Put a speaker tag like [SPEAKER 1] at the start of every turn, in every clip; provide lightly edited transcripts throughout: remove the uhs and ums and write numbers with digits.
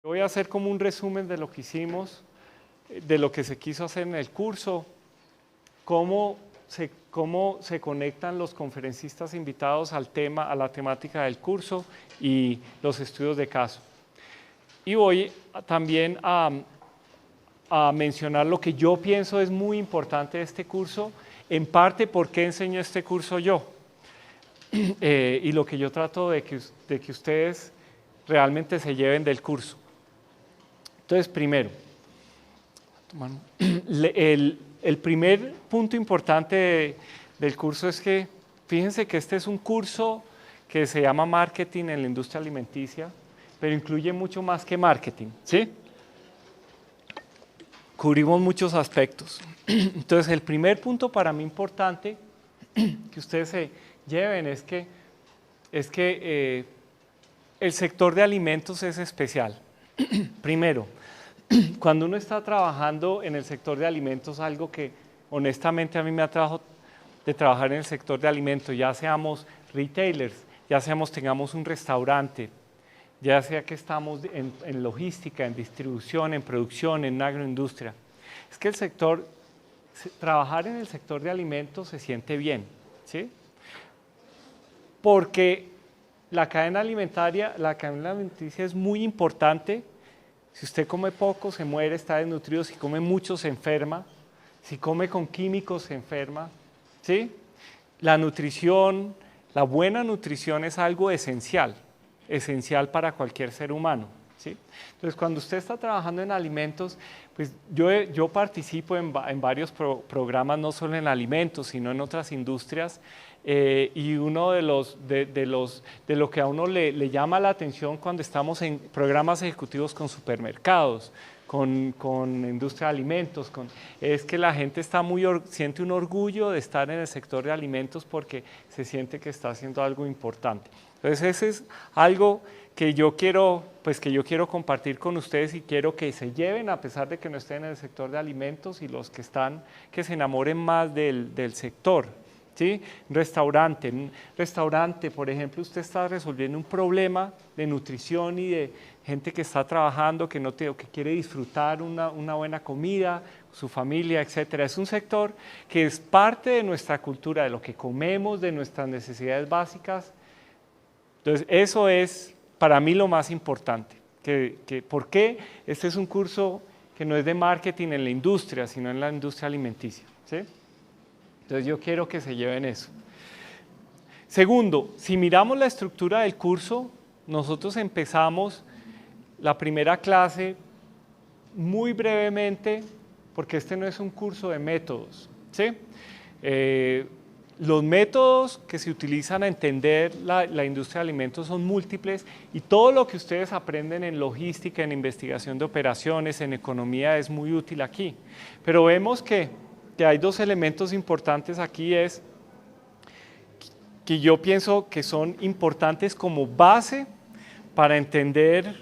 [SPEAKER 1] Voy a hacer como un resumen de lo que hicimos, de lo que se quiso hacer en el curso, cómo se conectan los conferencistas invitados al tema, a la temática del curso y los estudios de caso. Y voy también a mencionar lo que yo pienso es muy importante de este curso, en parte por qué enseño este curso yo, y lo que yo trato de que ustedes realmente se lleven del curso. Entonces, primero, el primer punto importante del curso es que, fíjense que este es un curso que se llama Marketing en la Industria Alimenticia, pero incluye mucho más que marketing, ¿sí? Cubrimos muchos aspectos. Entonces, el primer punto para mí importante que ustedes se lleven es que el sector de alimentos es especial. Primero, cuando uno está trabajando en el sector de alimentos, algo que honestamente a mí me atrajo de trabajar en el sector de alimentos, ya seamos retailers, ya tengamos un restaurante, ya sea que estamos en logística, en distribución, en producción, en agroindustria, es que trabajar en el sector de alimentos se siente bien, ¿sí? Porque la cadena alimenticia es muy importante. Si usted come poco, se muere, está desnutrido. Si come mucho, se enferma. Si come con químicos, se enferma, ¿sí? La nutrición, la buena nutrición es algo esencial para cualquier ser humano, ¿sí? Entonces, cuando usted está trabajando en alimentos, pues yo participo en varios programas, no solo en alimentos, sino en otras industrias, y uno de lo que a uno le llama la atención cuando estamos en programas ejecutivos con supermercados, con industria de alimentos, es que la gente siente un orgullo de estar en el sector de alimentos porque se siente que está haciendo algo importante. Entonces, ese es algo que yo quiero compartir con ustedes y quiero que se lleven, a pesar de que no estén en el sector de alimentos, y los que están, que se enamoren más del sector, ¿sí? Un restaurante, por ejemplo, usted está resolviendo un problema de nutrición y de gente que está trabajando, que quiere disfrutar una buena comida, su familia, etcétera. Es un sector que es parte de nuestra cultura, de lo que comemos, de nuestras necesidades básicas. Entonces, eso es para mí lo más importante. ¿Por qué? Este es un curso que no es de marketing en la industria, sino en la industria alimenticia, ¿sí? Entonces, yo quiero que se lleven eso. Segundo, si miramos la estructura del curso, nosotros empezamos la primera clase muy brevemente, porque este no es un curso de métodos, ¿sí? Los métodos que se utilizan a entender la industria de alimentos son múltiples, y todo lo que ustedes aprenden en logística, en investigación de operaciones, en economía es muy útil aquí. Pero vemos que hay dos elementos importantes aquí, es que yo pienso que son importantes como base para entender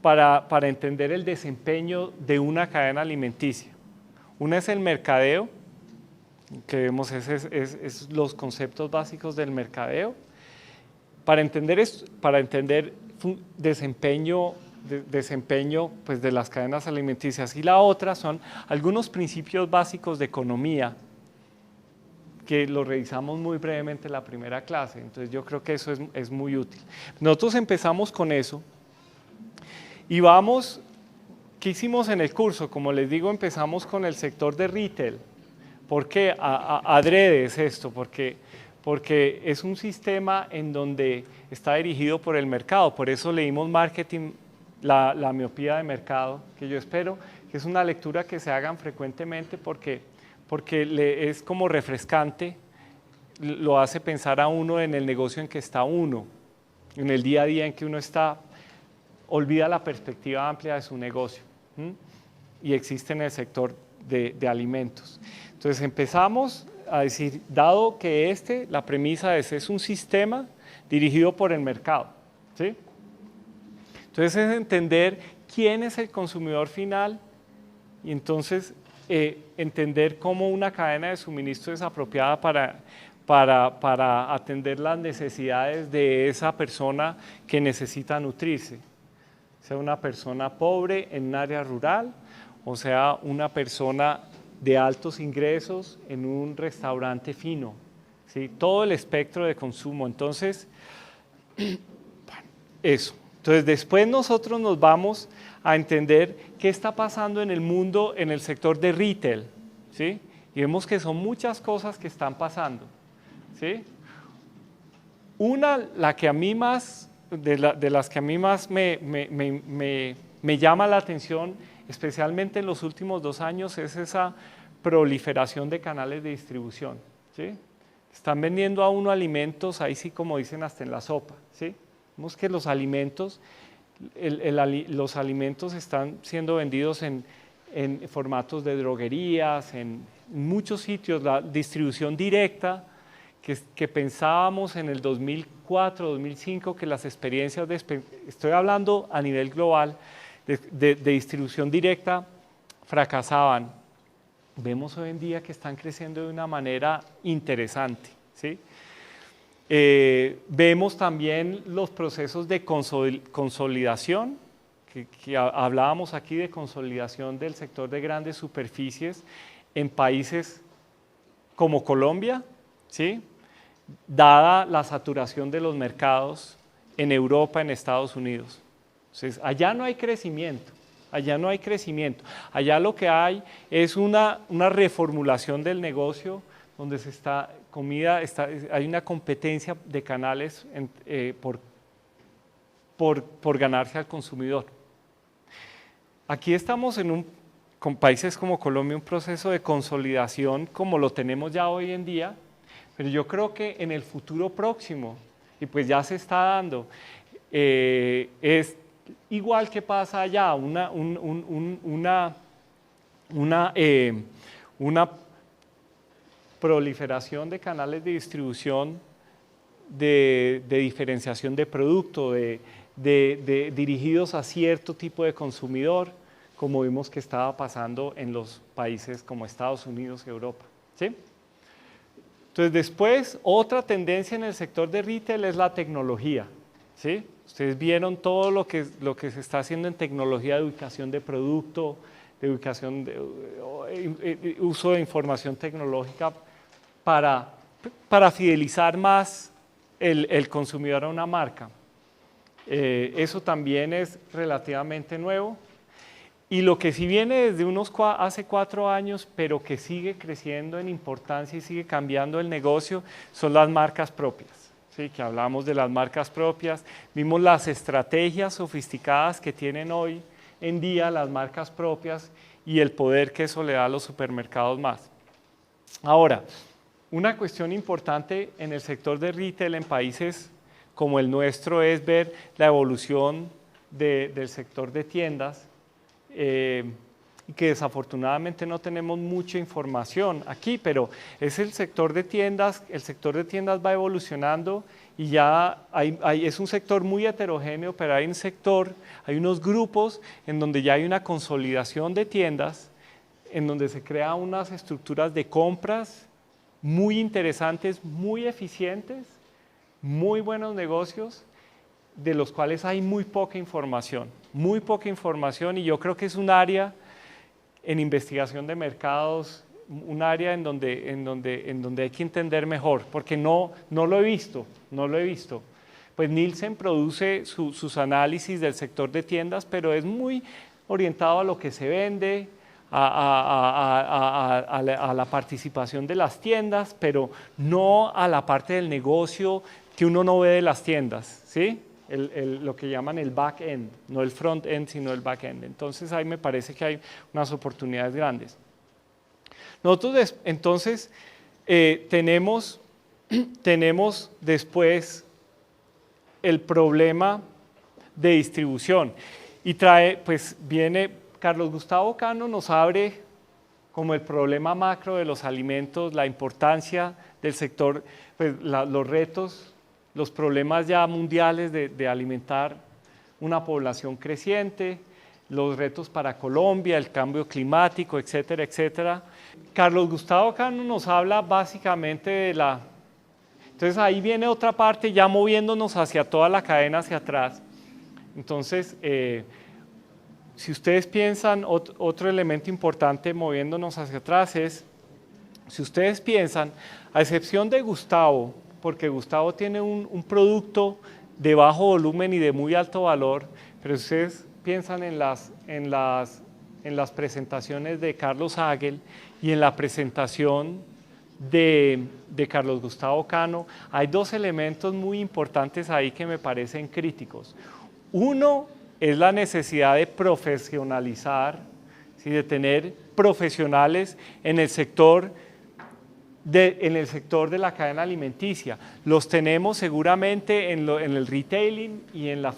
[SPEAKER 1] el desempeño de una cadena alimenticia. Una es el mercadeo, que vemos es los conceptos básicos del mercadeo, para entender desempeño pues, de las cadenas alimenticias. Y la otra son algunos principios básicos de economía, que lo revisamos muy brevemente en la primera clase. Entonces yo creo que eso es muy útil. Nosotros empezamos con eso y vamos, ¿qué hicimos en el curso? Como les digo, empezamos con el sector de retail. ¿Por qué? Adrede es esto, porque es un sistema en donde está dirigido por el mercado. Por eso leímos marketing, la miopía de mercado, que yo espero que es una lectura que se hagan frecuentemente, porque es como refrescante, lo hace pensar a uno en el negocio en que está uno, en el día a día en que uno está, olvida la perspectiva amplia de su negocio, y existe en el sector de alimentos. Entonces empezamos a decir, dado que la premisa es un sistema dirigido por el mercado, ¿sí? Entonces es entender quién es el consumidor final, y entonces entender cómo una cadena de suministro es apropiada para atender las necesidades de esa persona que necesita nutrirse, sea una persona pobre en un área rural, o sea una persona de altos ingresos en un restaurante fino, ¿sí? Todo el espectro de consumo. Entonces, eso. Entonces, después nosotros nos vamos a entender qué está pasando en el mundo, en el sector de retail, ¿sí? Y vemos que son muchas cosas que están pasando, ¿sí? Una, la que a mí más, de las que a mí más me llama la atención, especialmente en los últimos 2 años, es esa proliferación de canales de distribución, ¿sí? Están vendiendo a uno alimentos, ahí sí como dicen, hasta en la sopa, ¿sí? Vemos que los alimentos, los alimentos están siendo vendidos en formatos de droguerías, en muchos sitios, la distribución directa, que pensábamos en el 2004, 2005, que las experiencias, estoy hablando a nivel global, de distribución directa, fracasaban. Vemos hoy en día que están creciendo de una manera interesante, ¿sí? Vemos también los procesos de consolidación, que hablábamos aquí de consolidación del sector de grandes superficies en países como Colombia, ¿sí? Dada la saturación de los mercados en Europa, en Estados Unidos. Entonces, allá no hay crecimiento, allá no hay crecimiento. Allá lo que hay es una reformulación del negocio donde hay una competencia de canales por ganarse al consumidor. Aquí estamos con países como Colombia, un proceso de consolidación como lo tenemos ya hoy en día, pero yo creo que en el futuro próximo, y pues ya se está dando, es igual que pasa allá, una proliferación de canales de distribución, de diferenciación de producto, dirigidos a cierto tipo de consumidor, como vimos que estaba pasando en los países como Estados Unidos y Europa, ¿sí? Entonces, después, otra tendencia en el sector de retail es la tecnología, ¿sí? Ustedes vieron todo lo que se está haciendo en tecnología de ubicación de producto, de ubicación de uso de información tecnológica para fidelizar más el consumidor a una marca. Eso también es relativamente nuevo. Y lo que sí viene desde hace 4 años, pero que sigue creciendo en importancia y sigue cambiando el negocio, son las marcas propias. Sí, que hablamos de las marcas propias, vimos las estrategias sofisticadas que tienen hoy en día las marcas propias y el poder que eso le da a los supermercados más. Ahora, una cuestión importante en el sector de retail en países como el nuestro es ver la evolución del sector de tiendas, y que desafortunadamente no tenemos mucha información aquí, pero es el sector de tiendas va evolucionando y ya es un sector muy heterogéneo, pero hay unos grupos en donde ya hay una consolidación de tiendas, en donde se crean unas estructuras de compras muy interesantes, muy eficientes, muy buenos negocios, de los cuales hay muy poca información, y yo creo que es un área en investigación de mercados, un área en donde hay que entender mejor, porque no lo he visto. Pues Nielsen produce sus análisis del sector de tiendas, pero es muy orientado a lo que se vende, a la participación de las tiendas, pero no a la parte del negocio que uno no ve de las tiendas, ¿sí? Lo que llaman el back-end, no el front-end, sino el back-end. Entonces ahí me parece que hay unas oportunidades grandes. Nosotros entonces tenemos después el problema de distribución y viene Carlos Gustavo Cano, nos abre como el problema macro de los alimentos, la importancia del sector, pues, los retos, los problemas ya mundiales de alimentar una población creciente, los retos para Colombia, el cambio climático, etcétera, etcétera. Carlos Gustavo Cano nos habla básicamente de Entonces ahí viene otra parte ya moviéndonos hacia toda la cadena hacia atrás. Entonces, si ustedes piensan, otro elemento importante moviéndonos hacia atrás es, si ustedes piensan, a excepción de Gustavo, porque Gustavo tiene un producto de bajo volumen y de muy alto valor, pero si ustedes piensan en las presentaciones de Carlos Hagel y en la presentación de Carlos Gustavo Cano, hay dos elementos muy importantes ahí que me parecen críticos. Uno es la necesidad de profesionalizar, ¿sí? De tener profesionales en el sector de la cadena alimenticia. Los tenemos seguramente en el retailing y en la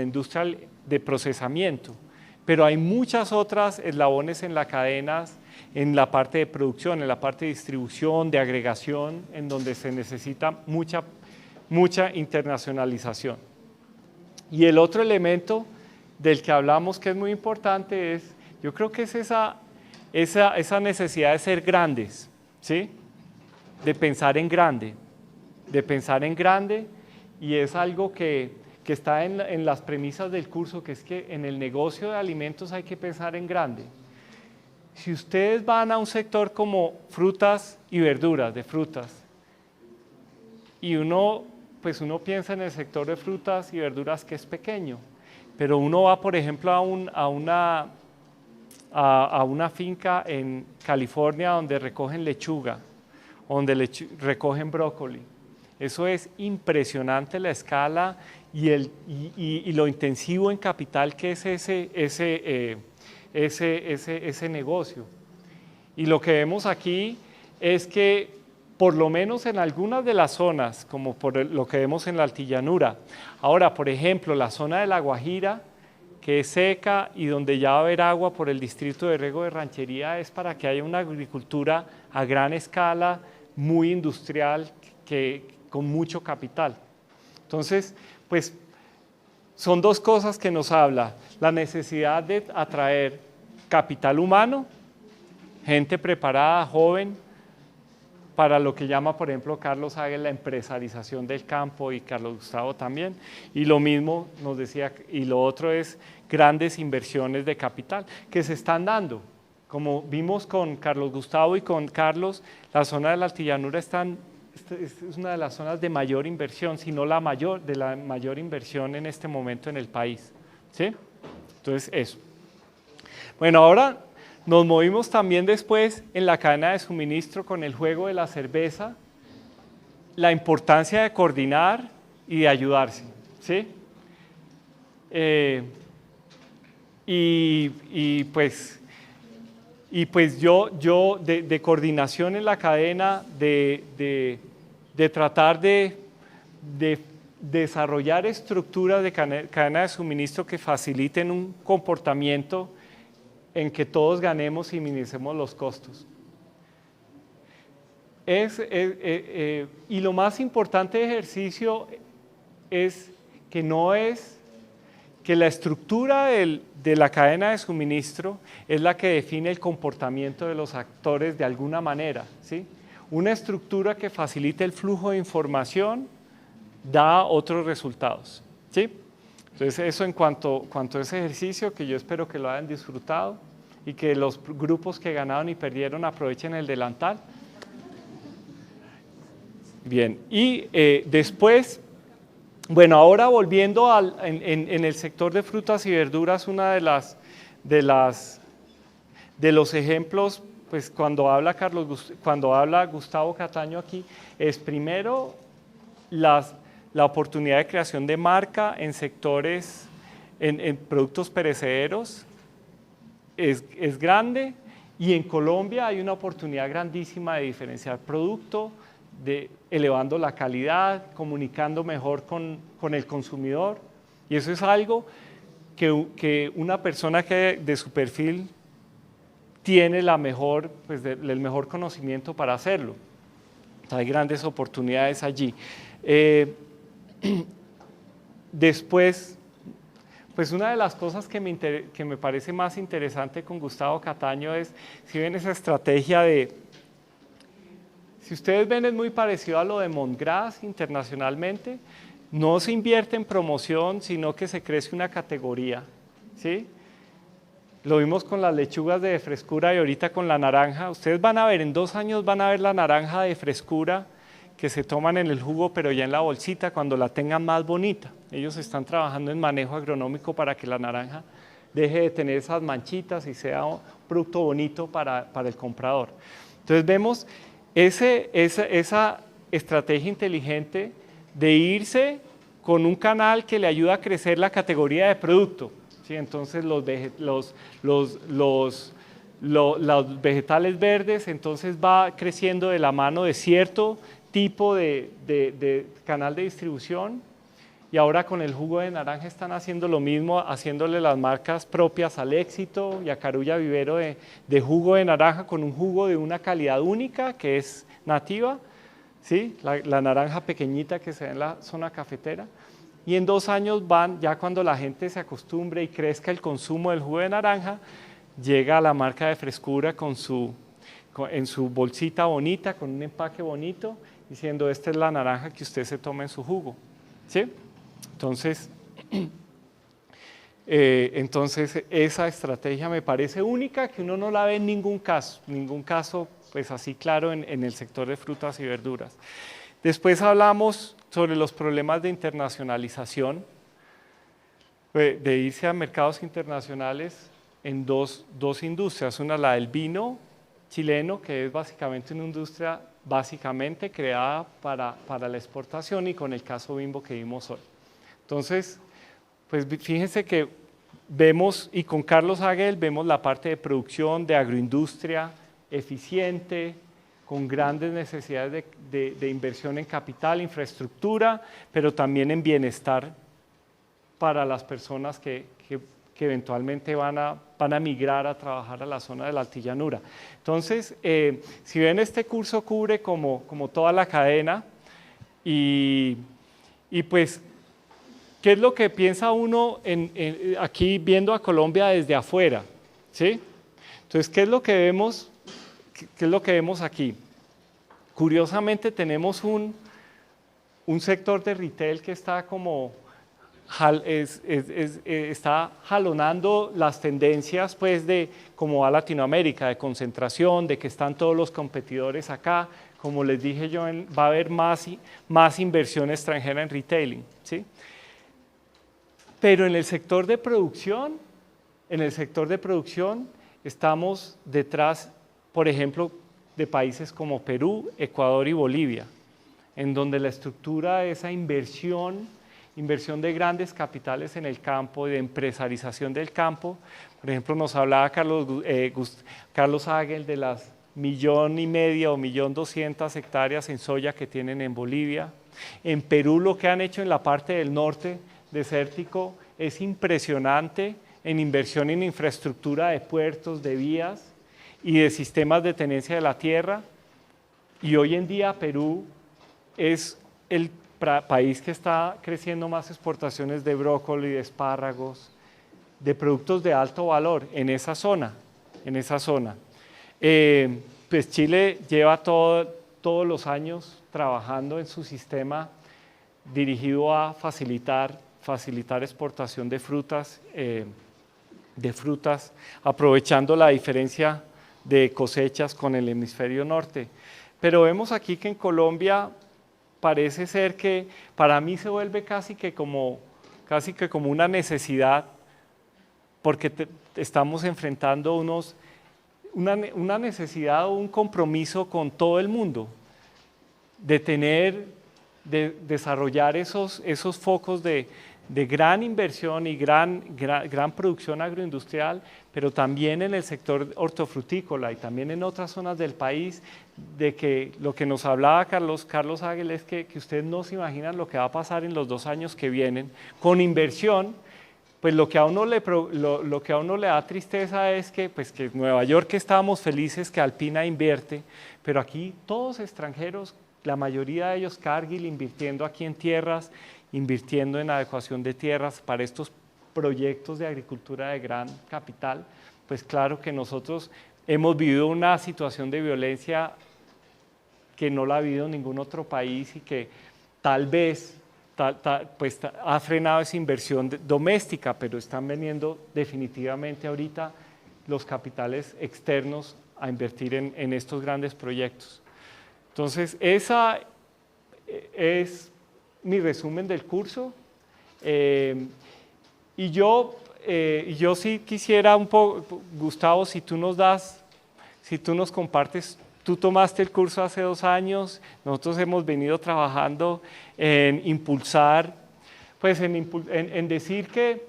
[SPEAKER 1] industria de procesamiento, pero hay muchas otras eslabones en la cadena, en la parte de producción, en la parte de distribución, de agregación, en donde se necesita mucha internacionalización. Y el otro elemento del que hablamos que es muy importante es, yo creo que es esa necesidad de ser grandes, ¿sí? De pensar en grande, y es algo que está en las premisas del curso, que es que en el negocio de alimentos hay que pensar en grande. Si ustedes van a un sector como frutas y verduras, de frutas, y uno piensa en el sector de frutas y verduras que es pequeño, pero uno va, por ejemplo, a una finca en California donde recogen lechuga, donde recogen brócoli. Eso es impresionante, la escala y lo intensivo en capital que es ese negocio. Y lo que vemos aquí es que por lo menos en algunas de las zonas, como por lo que vemos en la altillanura. Ahora, por ejemplo, la zona de La Guajira, que es seca y donde ya va a haber agua por el distrito de riego de Ranchería, es para que haya una agricultura a gran escala, muy industrial, con mucho capital. Entonces, pues son dos cosas que nos habla: la necesidad de atraer capital humano, gente preparada, joven, para lo que llama, por ejemplo, Carlos Hagel la empresarización del campo, y Carlos Gustavo también, y lo mismo nos decía, y lo otro es grandes inversiones de capital que se están dando. Como vimos con Carlos Gustavo y con Carlos, la zona de la altillanura es una de las zonas de mayor inversión, si no la mayor inversión en este momento en el país, ¿sí? Entonces, eso. Bueno, ahora nos movimos también después en la cadena de suministro con el juego de la cerveza, la importancia de coordinar y de ayudarse, ¿sí? Pues yo de coordinación en la cadena, de tratar de desarrollar estructuras de cadena de suministro que faciliten un comportamiento en que todos ganemos y minimicemos los costos. Y lo más importante de ejercicio es que no es que la estructura de la cadena de suministro es la que define el comportamiento de los actores de alguna manera, ¿sí? Una estructura que facilite el flujo de información da otros resultados, ¿sí? Entonces, eso en cuanto a ese ejercicio, que yo espero que lo hayan disfrutado y que los grupos que ganaron y perdieron aprovechen el delantal. Bien, y después, bueno, ahora volviendo en el sector de frutas y verduras, una de los ejemplos, pues cuando habla Gustavo Cataño aquí, es primero la oportunidad de creación de marca en sectores, en productos perecederos, es grande, y en Colombia hay una oportunidad grandísima de diferenciar producto, elevando la calidad, comunicando mejor con el consumidor, y eso es algo que una persona que de su perfil tiene el mejor conocimiento para hacerlo. Hay grandes oportunidades allí. Después, pues una de las cosas que me parece más interesante con Gustavo Cataño es, si ven esa estrategia si ustedes ven, es muy parecido a lo de Montgras internacionalmente. No se invierte en promoción, sino que se crece una categoría, ¿sí? Lo vimos con las lechugas de frescura y ahorita con la naranja. Ustedes van a ver, en 2 años van a ver la naranja de frescura que se toman en el jugo, pero ya en la bolsita cuando la tengan más bonita. Ellos están trabajando en manejo agronómico para que la naranja deje de tener esas manchitas y sea un producto bonito para el comprador. Entonces vemos esa estrategia inteligente de irse con un canal que le ayuda a crecer la categoría de producto. ¿Sí? Entonces los vegetales verdes, entonces va creciendo de la mano de cierto tipo de canal de distribución, y ahora con el jugo de naranja están haciendo lo mismo, haciéndole las marcas propias al Éxito y a Carulla Vivero de jugo de naranja, con un jugo de una calidad única que es nativa, ¿sí? La naranja pequeñita que se ve en la zona cafetera. Y en 2 años van, ya cuando la gente se acostumbre y crezca el consumo del jugo de naranja, llega a la marca de frescura en su bolsita bonita, con un empaque bonito, diciendo, esta es la naranja que usted se toma en su jugo, ¿sí? Entonces esa estrategia me parece única, que uno no la ve en ningún caso pues así claro en el sector de frutas y verduras. Después hablamos sobre los problemas de internacionalización, de irse a mercados internacionales en dos industrias. Una, la del vino chileno, que es básicamente una industria básicamente creada para la exportación, y con el caso Bimbo que vimos hoy. Entonces, pues fíjense que vemos, y con Carlos Hagel vemos la parte de producción, de agroindustria eficiente, con grandes necesidades de inversión en capital, infraestructura, pero también en bienestar para las personas que eventualmente van a migrar a trabajar a la zona de la altillanura. Entonces, si ven, este curso cubre como toda la cadena, y pues, ¿qué es lo que piensa uno aquí viendo a Colombia desde afuera? ¿Sí? Entonces, ¿qué es lo que vemos? ¿Qué es lo que vemos aquí? Curiosamente tenemos un sector de retail que está está jalonando las tendencias pues de cómo va Latinoamérica, de concentración, de que están todos los competidores acá. Como les dije yo, va a haber más inversión extranjera en retailing, ¿sí? Pero en el sector de producción, estamos detrás, por ejemplo, de países como Perú, Ecuador y Bolivia, en donde la estructura de esa inversión de grandes capitales en el campo, de empresarización del campo. Por ejemplo, nos hablaba Carlos Hagel de las 1,5 millones o 1.200.000 hectáreas en soya que tienen en Bolivia. En Perú, lo que han hecho en la parte del norte desértico es impresionante en inversión en infraestructura de puertos, de vías y de sistemas de tenencia de la tierra. Y hoy en día Perú es el país que está creciendo más exportaciones de brócoli, de espárragos, de productos de alto valor en esa zona. Pues Chile lleva todos los años trabajando en su sistema dirigido a facilitar exportación de frutas, aprovechando la diferencia de cosechas con el hemisferio norte. Pero vemos aquí que en Colombia parece ser que para mí se vuelve casi que como una necesidad, porque estamos enfrentando una necesidad o un compromiso con todo el mundo de desarrollar esos focos de gran inversión y gran producción agroindustrial, pero también en el sector hortofrutícola y también en otras zonas del país, de que lo que nos hablaba Carlos Hagel es que ustedes no se imaginan lo que va a pasar en los 2 años que vienen con inversión. Pues lo que a uno le da tristeza es que Nueva York, que estábamos felices que Alpina invierte, pero aquí todos extranjeros, la mayoría de ellos Cargill invirtiendo aquí en tierras, invirtiendo en adecuación de tierras para estos proyectos de agricultura de gran capital. Pues claro que nosotros hemos vivido una situación de violencia que no la ha habido en ningún otro país, y que tal vez ha frenado esa inversión doméstica, pero están veniendo definitivamente ahorita los capitales externos a invertir en estos grandes proyectos. Entonces, esa es mi resumen del curso. Y yo sí quisiera un poco, Gustavo, si tú nos compartes, tú tomaste el curso hace 2 años, nosotros hemos venido trabajando en impulsar, pues en decir que,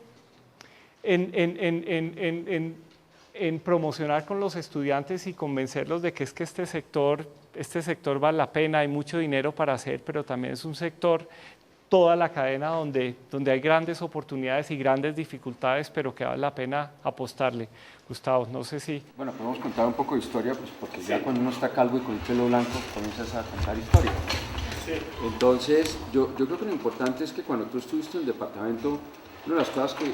[SPEAKER 1] en promocionar con los estudiantes y convencerlos de que es que este sector vale la pena, hay mucho dinero para hacer, pero también es un sector, toda la cadena donde hay grandes oportunidades y grandes dificultades, pero que vale la pena apostarle. Gustavo, no sé si...
[SPEAKER 2] Bueno, podemos contar un poco de historia, pues porque ya cuando uno está calvo y con el pelo blanco comienzas a contar historia. Sí. Entonces, yo creo que lo importante es que cuando tú estuviste en el departamento, una de las cosas que,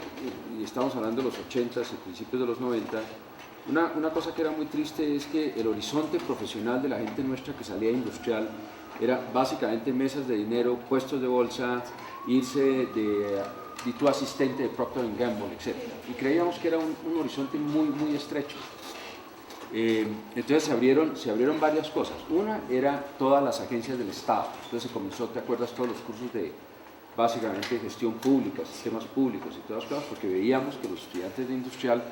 [SPEAKER 2] y estamos hablando de los 80s y principios de los 90, una cosa que era muy triste es que el horizonte profesional de la gente nuestra que salía industrial era básicamente mesas de dinero, puestos de bolsa, irse de tu asistente de Procter & Gamble, etc. Y creíamos que era un horizonte muy, muy estrecho. Entonces se abrieron varias cosas. Una era todas las agencias del Estado. Entonces se comenzó, ¿te acuerdas? Todos los cursos de básicamente gestión pública, sistemas públicos y todas las cosas, porque veíamos que los estudiantes de industrial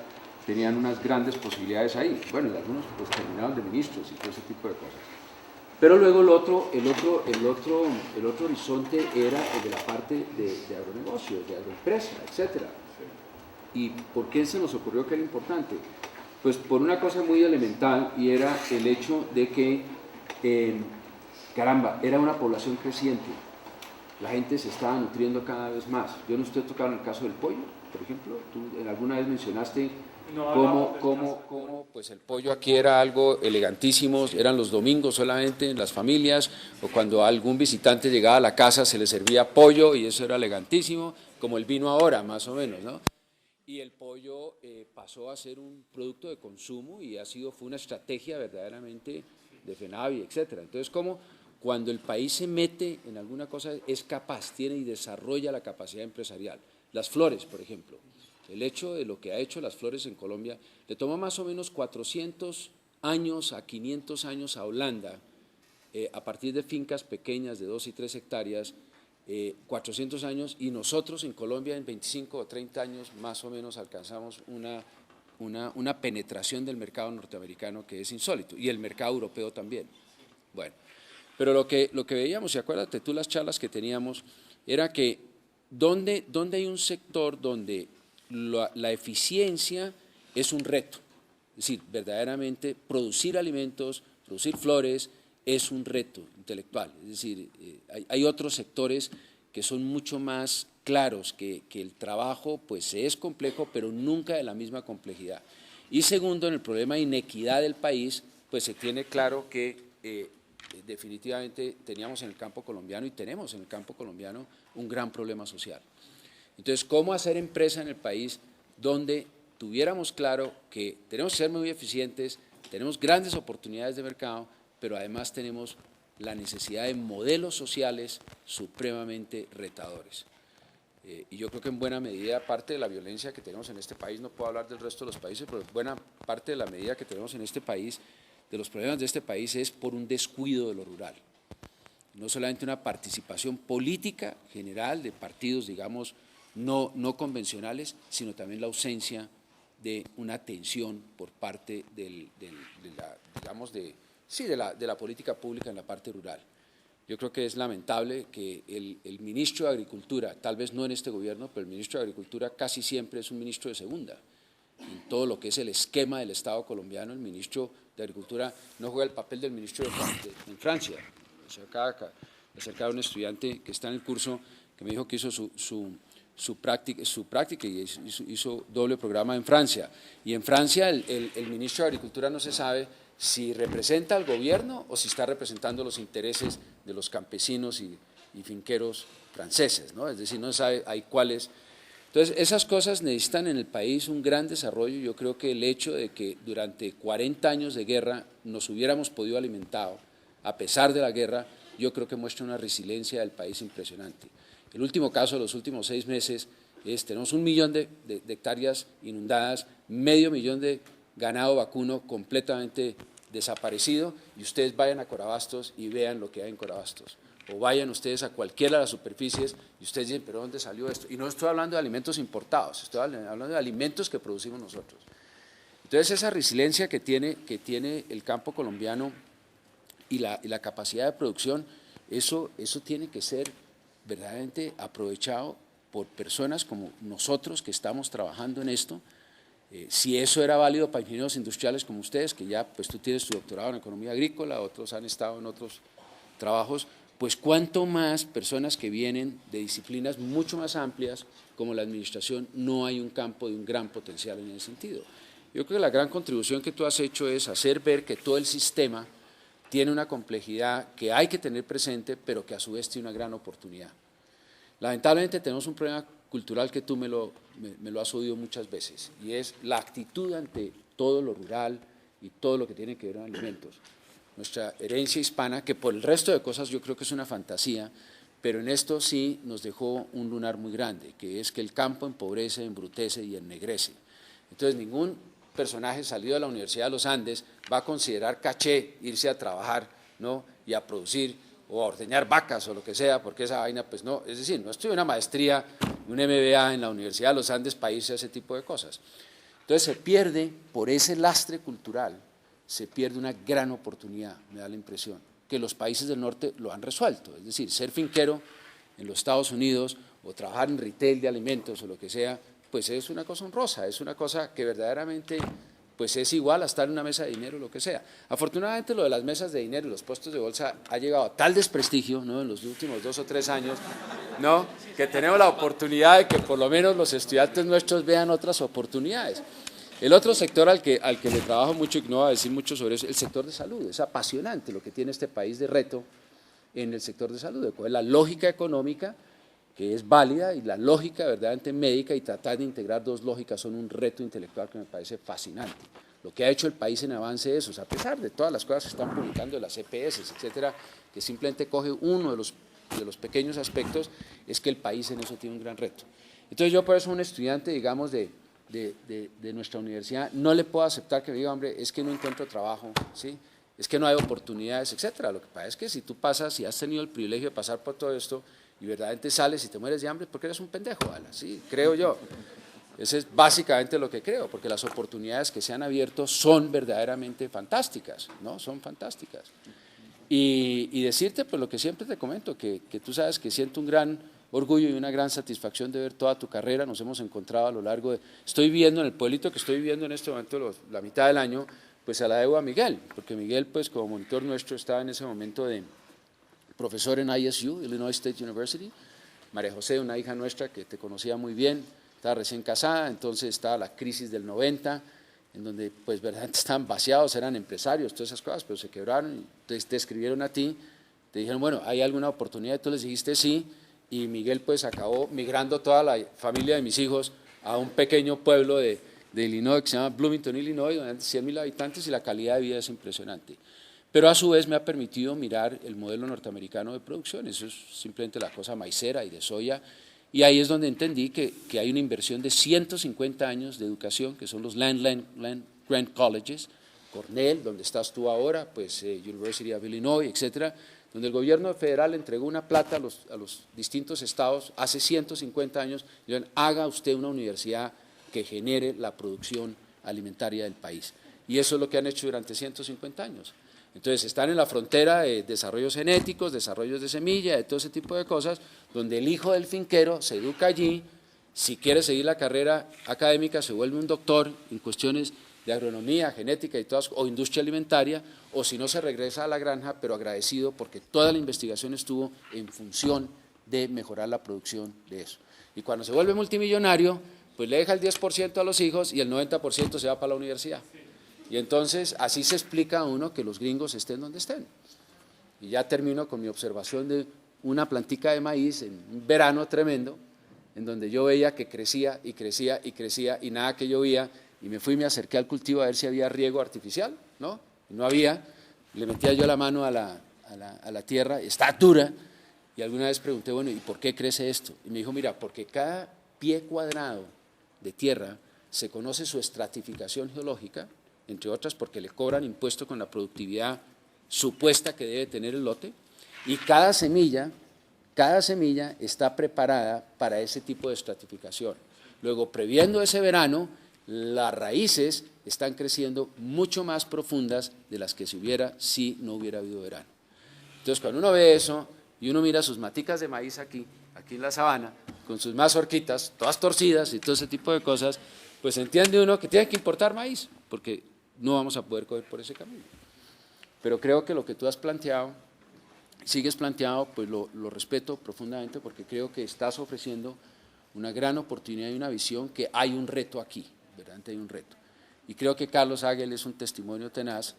[SPEAKER 2] tenían unas grandes posibilidades ahí. Bueno, y algunos pues terminaron de ministros y todo ese tipo de cosas. Pero luego el otro horizonte era el de la parte de agronegocios, de agroempresa, etc. ¿Y por qué se nos ocurrió que era importante? Pues por una cosa muy elemental, y era el hecho de que, caramba, era una población creciente. La gente se estaba nutriendo cada vez más. Yo no estoy tocando el caso del pollo, por ejemplo. Tú alguna vez mencionaste cómo pues el pollo aquí era algo elegantísimo, eran los domingos solamente en las familias, o cuando algún visitante llegaba a la casa se le servía pollo y eso era elegantísimo, como el vino ahora, más o menos, ¿no? Y el pollo pasó a ser un producto de consumo y fue una estrategia verdaderamente de FENAVI, etcétera. Entonces, como cuando el país se mete en alguna cosa, es capaz, tiene y desarrolla la capacidad empresarial. Las flores, por ejemplo. El hecho de lo que ha hecho las flores en Colombia, le tomó más o menos 400 años a 500 años a Holanda, a partir de fincas pequeñas de 2 y 3 hectáreas, 400 años, y nosotros en Colombia en 25 o 30 años más o menos alcanzamos una penetración del mercado norteamericano que es insólito, y el mercado europeo también. Bueno, pero lo que veíamos, y acuérdate tú las charlas que teníamos, era que donde hay un sector donde la eficiencia es un reto, es decir, verdaderamente producir alimentos, producir flores es un reto intelectual, es decir, hay otros sectores que son mucho más claros, que el trabajo pues es complejo, pero nunca de la misma complejidad. Y segundo, en el problema de inequidad del país, pues se tiene claro que definitivamente teníamos en el campo colombiano y tenemos en el campo colombiano un gran problema social. Entonces, ¿cómo hacer empresa en el país donde tuviéramos claro que tenemos que ser muy eficientes, tenemos grandes oportunidades de mercado, pero además tenemos la necesidad de modelos sociales supremamente retadores? Y yo creo que en buena medida parte de la violencia que tenemos en este país, no puedo hablar del resto de los países, pero buena parte de la medida que tenemos en este país, de los problemas de este país, es por un descuido de lo rural. No solamente una participación política general de partidos, digamos, no convencionales, sino también la ausencia de una atención por parte de la política pública en la parte rural. Yo creo que es lamentable que el ministro de Agricultura, tal vez no en este gobierno, pero el ministro de Agricultura casi siempre es un ministro de segunda. En todo lo que es el esquema del Estado colombiano, el ministro de Agricultura no juega el papel del ministro en Francia. Acerca de un estudiante que está en el curso que me dijo que hizo su práctica y hizo doble programa en Francia. Y en Francia el ministro de Agricultura no se sabe si representa al gobierno o si está representando los intereses de los campesinos y finqueros franceses, ¿no? Es decir, no se sabe hay cuáles. Entonces, esas cosas necesitan en el país un gran desarrollo. Yo creo que el hecho de que durante 40 años de guerra nos hubiéramos podido alimentar, a pesar de la guerra, yo creo que muestra una resiliencia del país impresionante. El último caso de los últimos 6 meses es, tenemos 1 millón de hectáreas inundadas, medio millón de ganado vacuno completamente desaparecido, y ustedes vayan a Corabastos y vean lo que hay en Corabastos. O vayan ustedes a cualquiera de las superficies y ustedes dicen, ¿pero dónde salió esto? Y no estoy hablando de alimentos importados, estoy hablando de alimentos que producimos nosotros. Entonces, esa resiliencia que tiene el campo colombiano y la capacidad de producción, eso tiene que ser verdaderamente aprovechado por personas como nosotros que estamos trabajando en esto. Si eso era válido para ingenieros industriales como ustedes, que ya pues tú tienes tu doctorado en economía agrícola, otros han estado en otros trabajos, pues cuánto más personas que vienen de disciplinas mucho más amplias como la administración, no hay un campo de un gran potencial en ese sentido. Yo creo que la gran contribución que tú has hecho es hacer ver que todo el sistema tiene una complejidad que hay que tener presente, pero que a su vez tiene una gran oportunidad. Lamentablemente tenemos un problema cultural que tú me lo has oído muchas veces, y es la actitud ante todo lo rural y todo lo que tiene que ver con alimentos. Nuestra herencia hispana, que por el resto de cosas yo creo que es una fantasía, pero en esto sí nos dejó un lunar muy grande, que es que el campo empobrece, embrutece y ennegrece. Entonces ningún personaje salido de la Universidad de los Andes va a considerar caché irse a trabajar, ¿no?, y a producir o a ordeñar vacas o lo que sea, porque esa vaina, pues no, es decir, no estudió una maestría, un MBA en la Universidad de los Andes para irse a ese tipo de cosas. Entonces se pierde, por ese lastre cultural, se pierde una gran oportunidad, me da la impresión, que los países del norte lo han resuelto, es decir, ser finquero en los Estados Unidos o trabajar en retail de alimentos o lo que sea, pues es una cosa honrosa, es una cosa que verdaderamente pues es igual a estar en una mesa de dinero o lo que sea. Afortunadamente lo de las mesas de dinero y los puestos de bolsa ha llegado a tal desprestigio, ¿no?, en los últimos 2 o 3 años, ¿no?, que tenemos la oportunidad de que por lo menos los estudiantes nuestros vean otras oportunidades. El otro sector al que le trabajo mucho, y no voy a decir mucho sobre eso, el sector de salud. Es apasionante lo que tiene este país de reto en el sector de salud, de cuál es la lógica económica, que es válida, y la lógica verdaderamente médica, y tratar de integrar 2 lógicas son un reto intelectual que me parece fascinante. Lo que ha hecho el país en avance es eso, a pesar de todas las cosas que están publicando de las EPS, etcétera, que simplemente coge uno de los pequeños aspectos, es que el país en eso tiene un gran reto. Entonces yo por eso un estudiante, digamos, de nuestra universidad, no le puedo aceptar que me diga, hombre, es que no encuentro trabajo, ¿sí?, es que no hay oportunidades, etcétera. Lo que pasa es que si tú pasas, si has tenido el privilegio de pasar por todo esto y verdaderamente sales y te mueres de hambre, porque eres un pendejo, ¿vale? Sí, creo yo. Eso es básicamente lo que creo, porque las oportunidades que se han abierto son verdaderamente fantásticas, ¿no? Son fantásticas. Y decirte, pues lo que siempre te comento, que tú sabes que siento un gran orgullo y una gran satisfacción de ver toda tu carrera. Nos hemos encontrado a lo largo de… Estoy viviendo en el pueblito que estoy viviendo en este momento, la mitad del año, pues se la debo a Miguel, porque Miguel, pues como monitor nuestro, estaba en ese momento de profesor en ISU, Illinois State University. María José, una hija nuestra que te conocía muy bien, estaba recién casada, entonces estaba la crisis del 90, en donde pues verdaderamente estaban vaciados, eran empresarios, todas esas cosas, pero se quebraron, y entonces te escribieron a ti, te dijeron, bueno, ¿hay alguna oportunidad? Y tú les dijiste sí, y Miguel pues acabó migrando toda la familia de mis hijos a un pequeño pueblo de Illinois que se llama Bloomington, Illinois, donde hay 100,000 habitantes, y la calidad de vida es impresionante. Pero a su vez me ha permitido mirar el modelo norteamericano de producción, eso es simplemente la cosa maicera y de soya, y ahí es donde entendí que hay una inversión de 150 años de educación, que son los Land Grant Colleges, Cornell, donde estás tú ahora, pues University of Illinois, etcétera, donde el gobierno federal entregó una plata a los distintos estados hace 150 años, y dijeron, haga usted una universidad que genere la producción alimentaria del país. Y eso es lo que han hecho durante 150 años. Entonces están en la frontera de desarrollos genéticos, desarrollos de semilla, de todo ese tipo de cosas, donde el hijo del finquero se educa allí, si quiere seguir la carrera académica se vuelve un doctor en cuestiones de agronomía, genética y todas, o industria alimentaria, o si no se regresa a la granja, pero agradecido porque toda la investigación estuvo en función de mejorar la producción de eso. Y cuando se vuelve multimillonario, pues le deja el 10% a los hijos y el 90% se va para la universidad. Y entonces así se explica a uno que los gringos estén donde estén. Y ya termino con mi observación de una plantica de maíz en un verano tremendo, en donde yo veía que crecía y crecía y crecía y nada que llovía, y me fui y me acerqué al cultivo a ver si había riego artificial, ¿no? Y no había, le metía yo la mano a la tierra, está dura, Y alguna vez pregunté, bueno, ¿y por qué crece esto? Y me dijo, mira, porque cada pie cuadrado de tierra se conoce su estratificación geológica, entre otras porque le cobran impuesto con la productividad supuesta que debe tener el lote, y cada semilla está preparada para ese tipo de estratificación. Luego, previendo ese verano, las raíces están creciendo mucho más profundas de las que se hubiera si no hubiera habido verano. Entonces, cuando uno ve eso y uno mira sus maticas de maíz aquí en la sabana, con sus mazorquitas, todas torcidas y todo ese tipo de cosas, pues entiende uno que tiene que importar maíz, porque no vamos a poder coger por ese camino. Pero creo que lo que tú has planteado, sigues planteado, pues lo respeto profundamente, porque creo que estás ofreciendo una gran oportunidad y una visión que hay un reto aquí, verdaderamente hay un reto. Y creo que Carlos Agel es un testimonio tenaz.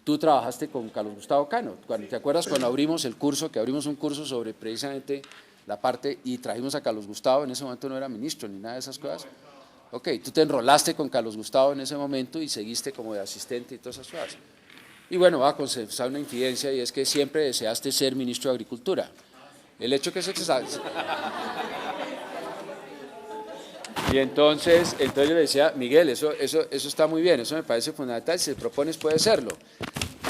[SPEAKER 2] Tú trabajaste con Carlos Gustavo Cano, ¿te acuerdas cuando abrimos el curso, que abrimos un curso sobre precisamente la parte, y trajimos a Carlos Gustavo, en ese momento no era ministro ni nada de esas cosas? Ok, tú te enrolaste con Carlos Gustavo en ese momento y seguiste como de asistente y todas esas cosas. Y bueno, va a confesar una infidencia, y es que siempre deseaste ser ministro de Agricultura. El hecho que se... Y entonces yo le decía, Miguel, eso está muy bien, eso me parece fundamental, si te propones puedes serlo.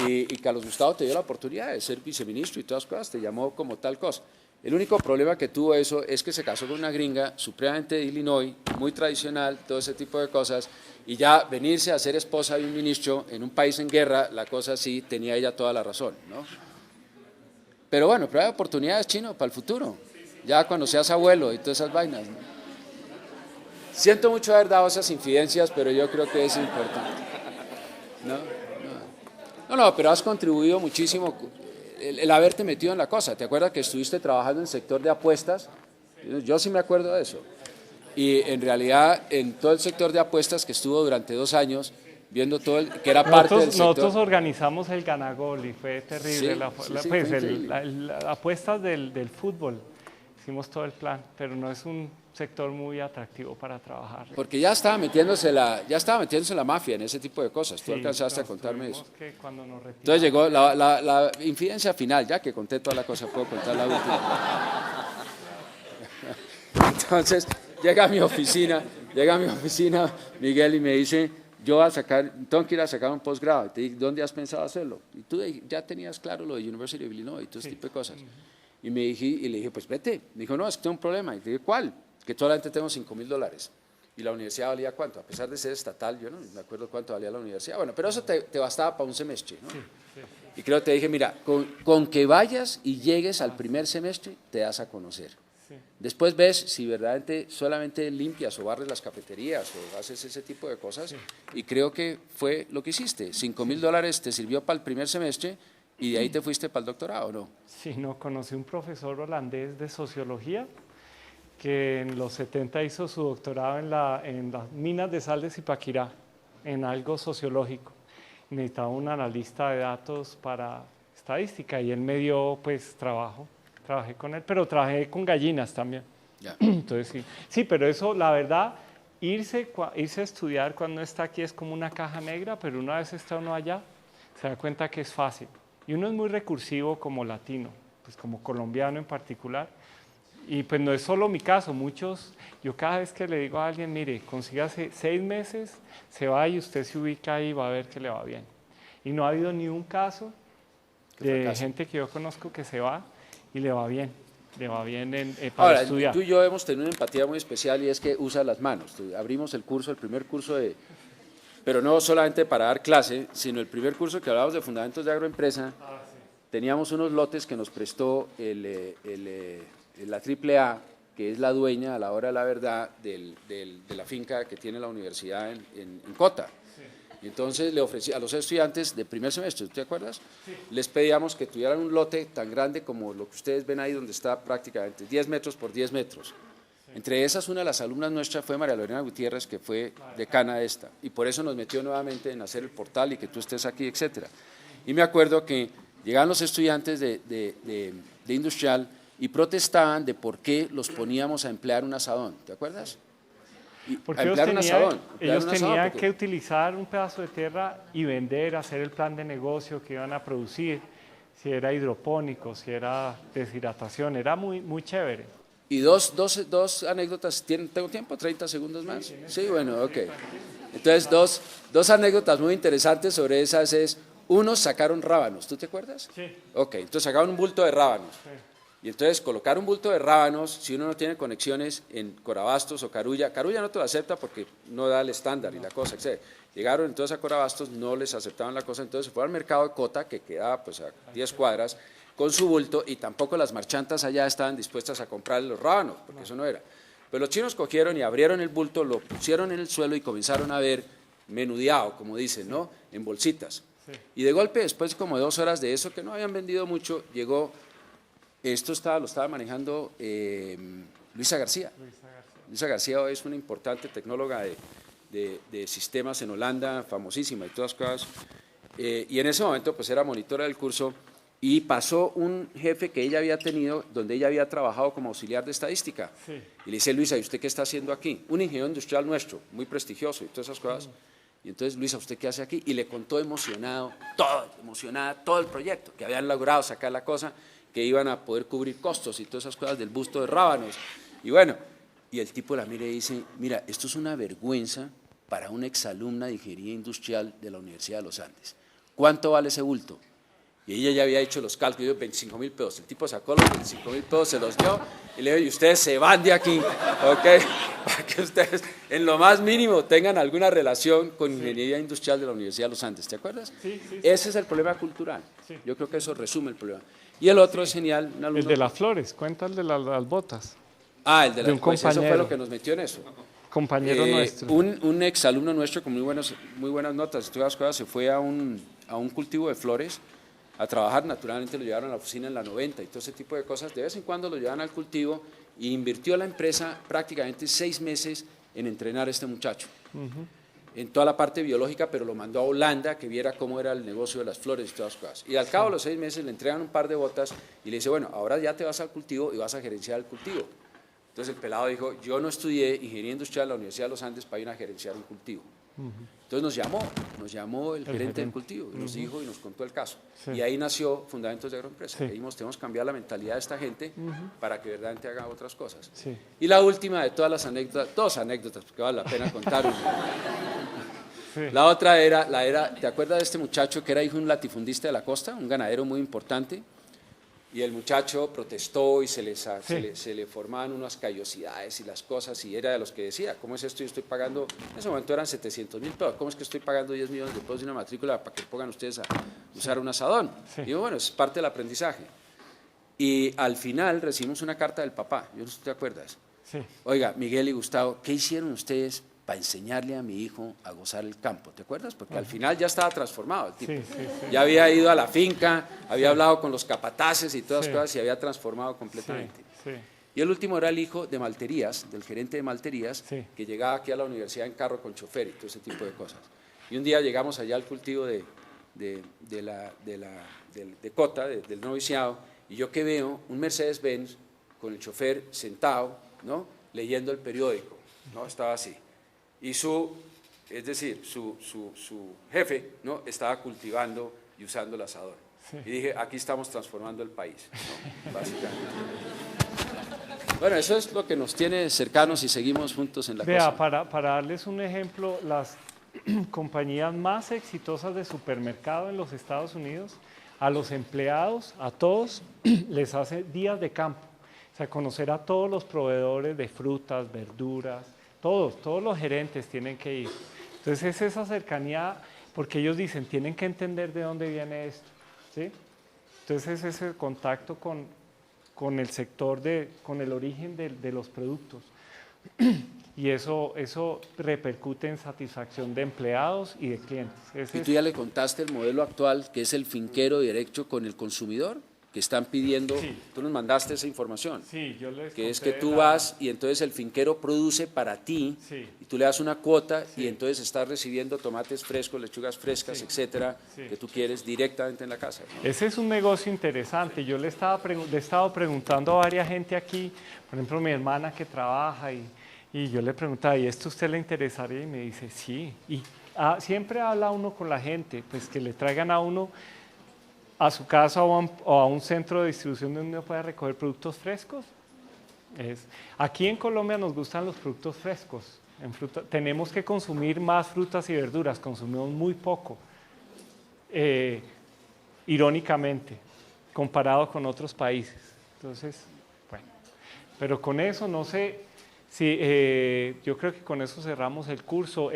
[SPEAKER 2] Y Carlos Gustavo te dio la oportunidad de ser viceministro y todas las cosas, te llamó como tal cosa. El único problema que tuvo eso es que se casó con una gringa supremamente de Illinois, muy tradicional, todo ese tipo de cosas, y ya venirse a ser esposa de un ministro en un país en guerra, la cosa sí tenía ella toda la razón, ¿no? Pero bueno, pero hay oportunidades, Chino, para el futuro, ya cuando seas abuelo y todas esas vainas, ¿no? Siento mucho haber dado esas infidencias, pero yo creo que es importante. No, pero has contribuido muchísimo el haberte metido en la cosa. ¿Te acuerdas que estuviste trabajando en el sector de apuestas? Yo sí me acuerdo de eso. Y en realidad, en todo el sector de apuestas que estuvo durante 2 años, viendo todo que era parte del sector.
[SPEAKER 1] Nosotros organizamos el Ganagol y fue terrible. Las apuestas del fútbol, hicimos todo el plan, pero no es un sector muy atractivo para trabajar.
[SPEAKER 2] Porque ya estaba metiéndose la mafia en ese tipo de cosas. Tú alcanzaste a contarme eso. Entonces llegó la infidencia final, ya que conté toda la cosa, puedo contar la última. Entonces llega a mi oficina Miguel y me dice, tengo que ir a sacar un posgrado. Y te dije, ¿dónde has pensado hacerlo? Y tú ya tenías claro lo de University of Illinois y todo ese tipo de cosas. Y le dije, pues vete. Me dijo, no, es que tengo un problema. Y le dije, ¿cuál? Que solamente tengo $5,000. Y la universidad valía ¿cuánto? A pesar de ser estatal, yo no me acuerdo cuánto valía la universidad. Bueno, pero eso te bastaba para un semestre, ¿no? Y creo que te dije, mira, con que vayas y llegues al primer semestre, te das a conocer. Después ves si verdaderamente solamente limpias o barres las cafeterías o haces ese tipo de cosas. Y creo que fue lo que hiciste. $5,000 te sirvió para el primer semestre y de ahí te fuiste para el doctorado, ¿no?
[SPEAKER 1] Sí, no, conocí un profesor holandés de sociología que en los 70 hizo su doctorado en las minas de sal de Zipaquirá, en algo sociológico. Necesitaba un analista de datos para estadística y él me dio pues trabajo. Trabajé con él, pero trabajé con gallinas también.
[SPEAKER 2] Yeah.
[SPEAKER 1] Entonces sí, pero eso, la verdad, irse a estudiar cuando está aquí es como una caja negra, pero una vez está uno allá, se da cuenta que es fácil. Y uno es muy recursivo como latino, pues como colombiano en particular. Y pues no es solo mi caso, yo cada vez que le digo a alguien, mire, consígase 6 meses, se va y usted se ubica ahí y va a ver que le va bien. Y no ha habido ni un caso de gente que yo conozco que se va y le va bien para estudiar.
[SPEAKER 2] Tú y yo hemos tenido una empatía muy especial y es que usa las manos. Abrimos el primer curso pero no solamente para dar clase, sino el primer curso que hablábamos de fundamentos de agroempresa. Teníamos unos lotes que nos prestó la AAA, que es la dueña a la hora de la verdad de la finca que tiene la universidad en Cota. Y entonces le ofrecí a los estudiantes de primer semestre, ¿tú te acuerdas? Sí. Les pedíamos que tuvieran un lote tan grande como lo que ustedes ven ahí, donde está prácticamente 10 metros por 10 metros. Sí. Entre esas, una de las alumnas nuestras fue María Lorena Gutiérrez, que fue decana de esta, y por eso nos metió nuevamente en hacer el portal y que tú estés aquí, etc. Y me acuerdo que llegaban los estudiantes de industrial y protestaban de por qué los poníamos a emplear un asadón, ¿te acuerdas?
[SPEAKER 1] Porque ellos tenían que utilizar un pedazo de tierra y vender, hacer el plan de negocio que iban a producir. si era hidropónico, si era deshidratación, era muy chévere.
[SPEAKER 2] Y dos anécdotas, ¿tengo tiempo? ¿30 segundos más? Sí, bueno, ok. Entonces, dos anécdotas muy interesantes sobre esas es, unos sacaron rábanos, ¿tú te acuerdas?
[SPEAKER 1] Sí.
[SPEAKER 2] Ok, entonces sacaron un bulto de rábanos.
[SPEAKER 1] Sí.
[SPEAKER 2] Y entonces colocar un bulto de rábanos, si uno no tiene conexiones en Corabastos o Carulla no te lo acepta porque no da el estándar y la cosa, etc. Llegaron entonces a Corabastos, no les aceptaban la cosa, entonces se fue al mercado de Cota, que quedaba pues a 10 cuadras, con su bulto, y tampoco las marchantas allá estaban dispuestas a comprarle los rábanos, porque eso no era. Pero los chinos cogieron y abrieron el bulto, lo pusieron en el suelo y comenzaron a ver menudeado, como dicen, ¿no? En bolsitas.
[SPEAKER 1] Sí.
[SPEAKER 2] Y de golpe, después como de 2 horas de eso, que no habían vendido mucho, llegó, lo estaba manejando Luisa García. Luisa García hoy es una importante tecnóloga de sistemas en Holanda, famosísima y todas cosas. Y en ese momento pues era monitora del curso y pasó un jefe que ella había tenido, donde ella había trabajado como auxiliar de estadística.
[SPEAKER 1] Sí.
[SPEAKER 2] Y le dice, Luisa, ¿y usted qué está haciendo aquí? Un ingeniero industrial nuestro, muy prestigioso y todas esas cosas. Y entonces, Luisa, ¿usted qué hace aquí? Y le contó emocionada todo el proyecto, que habían logrado sacar la cosa, que iban a poder cubrir costos y todas esas cosas del busto de rábanos. Y bueno, y el tipo la mira y dice, mira, esto es una vergüenza para una exalumna de ingeniería industrial de la Universidad de los Andes. ¿Cuánto vale ese bulto? Y ella ya había hecho los cálculos, 25.000 pesos. El tipo sacó los 25.000 pesos, se los dio y le dijo, y ustedes se van de aquí, ¿ok? Para que ustedes en lo más mínimo tengan alguna relación con ingeniería industrial de la Universidad de los Andes, ¿te acuerdas?
[SPEAKER 1] Sí.
[SPEAKER 2] Ese es el problema cultural.
[SPEAKER 1] Sí.
[SPEAKER 2] Yo creo que eso resume el problema. Y el otro es genial. Un alumno,
[SPEAKER 1] El de las flores, cuenta el de las botas.
[SPEAKER 2] el de
[SPEAKER 1] un
[SPEAKER 2] pues eso
[SPEAKER 1] compañero.
[SPEAKER 2] fue lo que nos metió en eso.
[SPEAKER 1] Compañero nuestro.
[SPEAKER 2] Un exalumno nuestro con muy buenas notas, todas las cosas, se fue a un cultivo de flores a trabajar, naturalmente lo llevaron a la oficina en la 90 y todo ese tipo de cosas, de vez en cuando lo llevan al cultivo y invirtió la empresa prácticamente 6 meses en entrenar a este muchacho, en toda la parte biológica, pero lo mandó a Holanda que viera cómo era el negocio de las flores y todas las cosas. Y al cabo de los 6 meses le entregan un par de botas y le dice, bueno, ahora ya te vas al cultivo y vas a gerenciar el cultivo. Entonces el pelado dijo, yo no estudié ingeniería industrial en la Universidad de los Andes para ir a gerenciar un cultivo. Entonces nos llamó el gerente del cultivo, y nos dijo y nos contó el caso.
[SPEAKER 1] Sí.
[SPEAKER 2] Y ahí nació Fundamentos de Agroempresa.
[SPEAKER 1] Sí.
[SPEAKER 2] Dijimos, tenemos que cambiar la mentalidad de esta gente para que verdaderamente haga otras cosas.
[SPEAKER 1] Sí.
[SPEAKER 2] Y la última de todas las anécdotas, 2 anécdotas, porque vale la pena contar una.
[SPEAKER 1] Sí.
[SPEAKER 2] La otra era, ¿te acuerdas de este muchacho que era hijo de un latifundista de la costa, un ganadero muy importante? Y el muchacho protestó y se le formaban unas callosidades y las cosas, y era de los que decía, ¿cómo es esto? Yo estoy pagando, en ese momento eran 700.000 pesos, ¿cómo es que estoy pagando 10 millones de pesos de una matrícula para que pongan ustedes a usar un asadón?
[SPEAKER 1] Sí.
[SPEAKER 2] Y digo, bueno, es parte del aprendizaje. Y al final recibimos una carta del papá, yo no sé si te acuerdas.
[SPEAKER 1] Sí.
[SPEAKER 2] Oiga, Miguel y Gustavo, ¿qué hicieron ustedes para enseñarle a mi hijo a gozar el campo? ¿Te acuerdas? Porque al final ya estaba transformado el tipo.
[SPEAKER 1] Sí.
[SPEAKER 2] Ya había ido a la finca, había hablado con los capataces y todas las
[SPEAKER 1] Sí.
[SPEAKER 2] cosas y había transformado completamente.
[SPEAKER 1] Sí.
[SPEAKER 2] Y el último era el hijo de Malterías, del gerente de Malterías,
[SPEAKER 1] Sí.
[SPEAKER 2] que llegaba aquí a la universidad en carro con chofer y todo ese tipo de cosas. Y un día llegamos allá al cultivo de Cota, del noviciado, y yo que veo un Mercedes-Benz con el chofer sentado, ¿no? Leyendo el periódico, ¿no? Estaba así. Y su jefe, ¿no? Estaba cultivando y usando el asador.
[SPEAKER 1] Sí.
[SPEAKER 2] Y dije, aquí estamos transformando el país, ¿no? Básicamente. Bueno, eso es lo que nos tiene cercanos y seguimos juntos en la
[SPEAKER 1] Vea,
[SPEAKER 2] cosa.
[SPEAKER 1] para darles un ejemplo, las compañías más exitosas de supermercado en los Estados Unidos, a los empleados, a todos, les hace días de campo. O sea, conocer a todos los proveedores de frutas, verduras, todos los gerentes tienen que ir. Entonces es esa cercanía, porque ellos dicen, tienen que entender de dónde viene esto, ¿sí? Entonces es ese contacto con el sector, con el origen de los productos. Y eso repercute en satisfacción de empleados y de clientes.
[SPEAKER 2] ¿Y tú ya le contaste el modelo actual, que es el finquero directo con el consumidor? Que están pidiendo,
[SPEAKER 1] Sí.
[SPEAKER 2] Tú nos mandaste esa información,
[SPEAKER 1] Sí, yo les
[SPEAKER 2] que es
[SPEAKER 1] conté
[SPEAKER 2] que tú vas y entonces el finquero produce para ti,
[SPEAKER 1] Sí.
[SPEAKER 2] y tú le das una cuota
[SPEAKER 1] Sí.
[SPEAKER 2] y entonces estás recibiendo tomates frescos, lechugas frescas,
[SPEAKER 1] Sí.
[SPEAKER 2] etcétera,
[SPEAKER 1] Sí.
[SPEAKER 2] que tú quieres directamente en la casa, ¿no?
[SPEAKER 1] Ese es un negocio interesante. Yo le he estado preguntando a varias gente aquí, por ejemplo, mi hermana que trabaja, y yo le preguntaba, ¿y esto a usted le interesaría? Y me dice, sí. Y siempre habla uno con la gente, pues que le traigan a uno a su casa o a un centro de distribución donde uno pueda recoger productos frescos. Aquí en Colombia nos gustan los productos frescos. Tenemos que consumir más frutas y verduras, consumimos muy poco, irónicamente, comparado con otros países. Entonces, bueno, pero con eso no sé, yo creo que con eso cerramos el curso.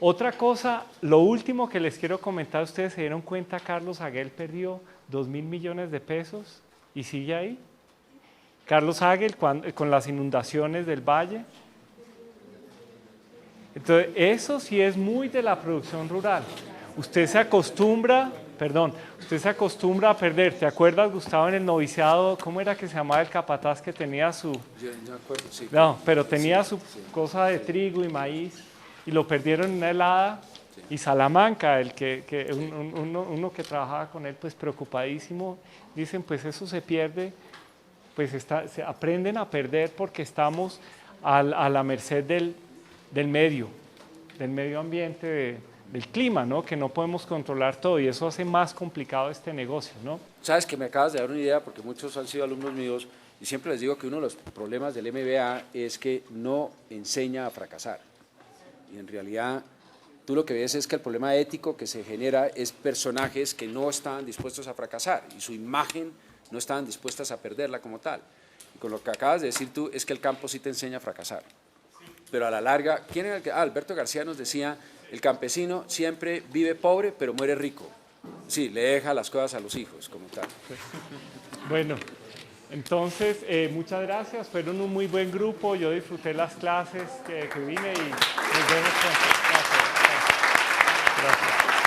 [SPEAKER 1] Otra cosa, lo último que les quiero comentar, ustedes se dieron cuenta, Carlos Hagel perdió 2.000 millones de pesos y sigue ahí. Carlos Hagel con las inundaciones del valle. Entonces, eso sí es muy de la producción rural. Usted se acostumbra a perder. ¿Te acuerdas, Gustavo, en el noviciado, cómo era que se llamaba el capataz que tenía su...
[SPEAKER 2] Yo no acuerdo, sí.
[SPEAKER 1] No, pero tenía su cosa de trigo y maíz y lo perdieron en una helada. Y Salamanca, uno que trabajaba con él, pues preocupadísimo, dicen, pues eso se pierde, pues se aprenden a perder porque estamos a la merced del medio ambiente, del clima, ¿no? Que no podemos controlar todo y eso hace más complicado este negocio, ¿no?
[SPEAKER 2] Sabes que me acabas de dar una idea porque muchos han sido alumnos míos y siempre les digo que uno de los problemas del MBA es que no enseña a fracasar. Y en realidad tú lo que ves es que el problema ético que se genera es personajes que no estaban dispuestos a fracasar y su imagen no estaban dispuestas a perderla como tal. Y con lo que acabas de decir tú es que el campo sí te enseña a fracasar. Pero a la larga, ¿quién era el que? Alberto García nos decía, el campesino siempre vive pobre pero muere rico. Sí, le deja las cosas a los hijos como tal.
[SPEAKER 1] Bueno, entonces muchas gracias, fueron un muy buen grupo, yo disfruté las clases que vine y nos vemos pronto. Gracias.